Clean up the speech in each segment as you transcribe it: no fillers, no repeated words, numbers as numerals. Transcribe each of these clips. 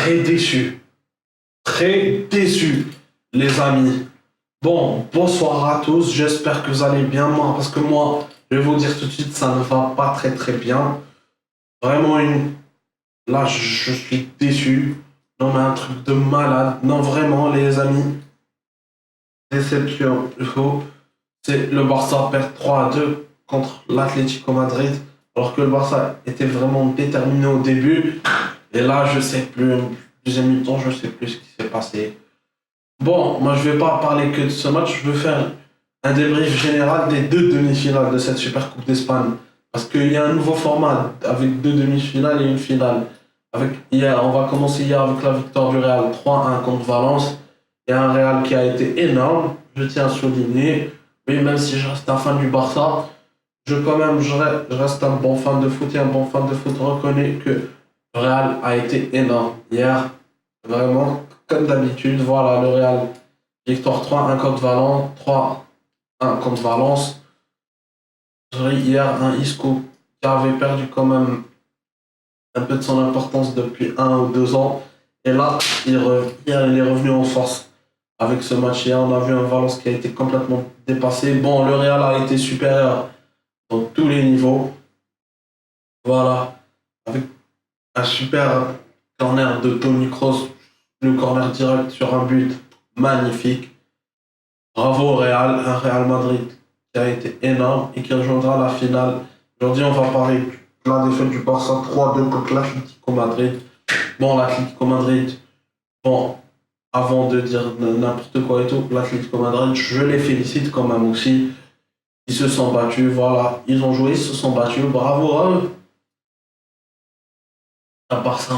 très déçu. Très déçu, les amis. Bon, bonsoir à tous. J'espère que vous allez bien. Moi, parce que moi, je vais vous dire tout de suite, ça ne va pas très très bien. Vraiment Là, je suis déçu. Non, mais un truc de malade. Non, vraiment, les amis. Déception. C'est le Barça perd 3-2 contre l'Atlético Madrid. Alors que le Barça était vraiment déterminé au début. Et là, je sais plus. Deuxième mi-temps, je sais plus ce qui s'est passé. Bon, moi, je vais pas parler que de ce match. Je veux faire un débrief général des deux demi-finales de cette Super Coupe d'Espagne. Parce qu'il y a un nouveau format avec deux demi-finales et une finale. On va commencer hier avec la victoire du Real 3-1 contre Valence. Il y a un Real qui a été énorme, je tiens à souligner. Oui, même si je reste un fan du Barça, je reste un bon fan de foot et un bon fan de foot reconnaît que le Real a été énorme hier. Vraiment, comme d'habitude, voilà le Real. Victoire 3-1 contre Valence, 3-1 contre Valence. Hier, un Isco qui avait perdu quand même un peu de son importance depuis 1 ou 2 ans. Et là, hier, il est revenu en force avec ce match. Hier, on a vu un Valence qui a été complètement dépassé. Bon, le Real a été supérieur dans tous les niveaux. Voilà, avec un super corner de Toni Kroos, le corner direct sur un but magnifique. Bravo au Real, un Real Madrid qui a été énorme et qui rejoindra la finale. Aujourd'hui, on va parler de la défaite du Barça 3-2 contre l'Atlético Madrid. Bon, l'Atlético Madrid, bon, avant de dire n'importe quoi et tout, l'Atlético Madrid, je les félicite quand même aussi. Ils se sont battus, voilà, ils ont joué, ils se sont battus, bravo à eux. À part ça,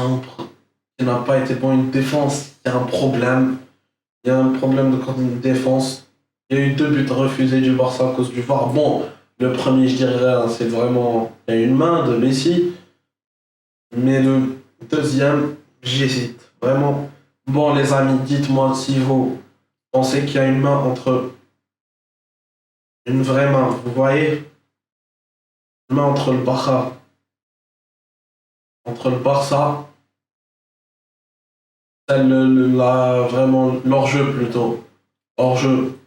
il n'a pas été bon, une défense, il y a un problème. Il y a un problème de défense. Il y a eu 2 buts refusés du Barça à cause du VAR. Bon, le premier, je dirais, c'est vraiment... Il y a une main de Messi. Mais le deuxième, j'hésite. Vraiment. Bon, les amis, dites-moi si vous pensez qu'il y a une main entre... Une vraie main, vous voyez? Une main entre le Barça. Entre le Barça... Vraiment, l'hors-jeu plutôt. Hors-jeu.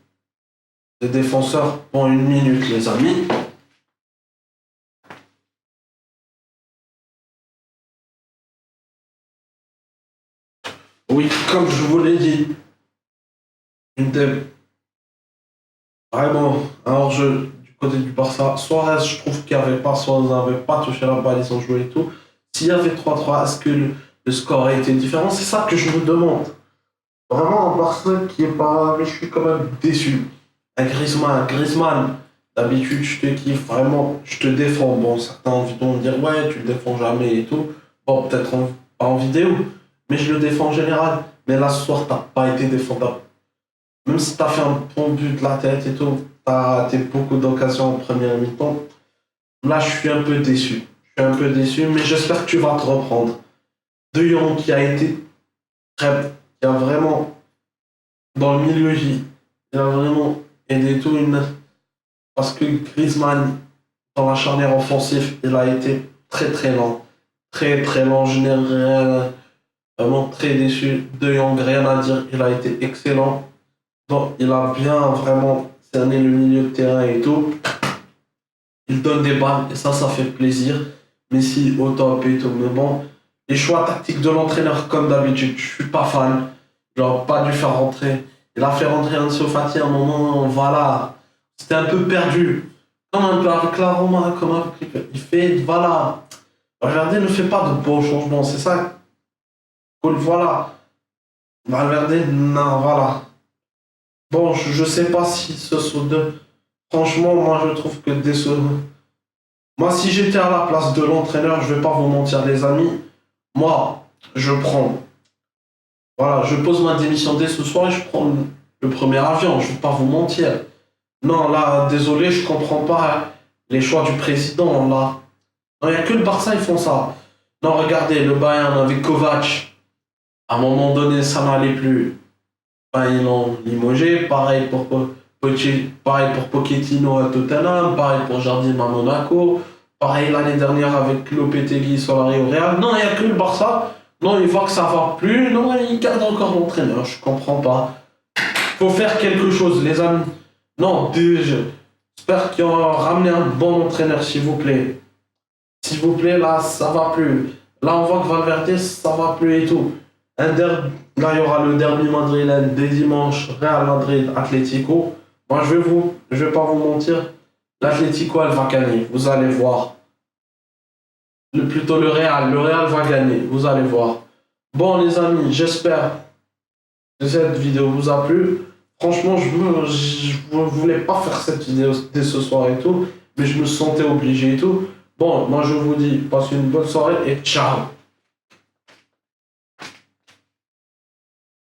Les défenseurs, pour 1 minute, les amis. Oui, comme je vous l'ai dit, vraiment un hors-jeu du côté du Barça. Suarez, je trouve qu'il n'y avait pas, Suarez n'avait pas touché la balle, ils ont joué et tout. S'il y avait 3-3, est-ce que le score a été différent? C'est ça que je me demande. Vraiment un Barça qui est pas... Mais je suis quand même déçu. Un Griezmann, d'habitude je te kiffe, vraiment, je te défends. Bon, certains vont me dire ouais, tu le défends jamais et tout. Bon, peut-être pas en vidéo, mais je le défends en général. Mais là, ce soir, t'as pas été défendable. Même si t'as fait un bon but de la tête et tout, t'as raté beaucoup d'occasions en première mi-temps. Là, je suis un peu déçu. Mais j'espère que tu vas te reprendre. De Jong qui a été qui a vraiment, dans le milieu, il a vraiment aidé tout. Parce que Griezmann, dans la charnière offensive, il a été très très lent. Très très lent, je n'ai vraiment très déçu. De Jong, rien à dire, il a été excellent. Donc, il a bien vraiment cerné le milieu de terrain et tout. Il donne des balles et ça fait plaisir. Messi au top et tout. Mais bon, les choix tactiques de l'entraîneur, comme d'habitude, je suis pas fan. Il n'aurait pas dû faire rentrer. Il a fait rentrer Ansu Fati à un moment, voilà. C'était un peu perdu. Comme un peu avec la Roma, comme avec... Il fait, voilà. Valverde ne fait pas de beaux changements, c'est ça. Cool, voilà. Valverde, non, voilà. Bon, je sais pas si ce sont deux. Franchement, moi je trouve que moi, si j'étais à la place de l'entraîneur, je vais pas vous mentir, les amis. Moi, je prends. Voilà, je pose ma démission dès ce soir et je prends le premier avion. Je vais pas vous mentir. Non, là, désolé, je comprends pas les choix du président, là. Non, il n'y a que le Barça, ils font ça. Non, regardez, le Bayern avec Kovac. À un moment donné, ça n'allait plus. Enfin, ils l'ont limogé. Pareil pour Pochettino à Tottenham. Pareil pour Jardim à Monaco. Pareil l'année dernière avec Lopetegui, Solari au Real. Non, il n'y a que le Barça. Non, il voit que ça va plus. Non, il garde encore l'entraîneur. Je comprends pas. Faut faire quelque chose, les amis. Non, j'espère qu'ils ont ramené un bon entraîneur, s'il vous plaît. S'il vous plaît, là, ça va plus. Là, on voit que Valverde, ça va plus et tout. Là, il y aura le derby madrilène dès dimanche, Real Madrid, Atlético. Moi, je vais pas vous mentir, l'Atlético, elle va gagner. Vous allez voir. Plutôt le Real. Le Real va gagner. Vous allez voir. Bon, les amis, j'espère que cette vidéo vous a plu. Franchement, je voulais pas faire cette vidéo dès ce soir et tout, mais je me sentais obligé et tout. Bon, moi je vous dis, passez une bonne soirée et ciao!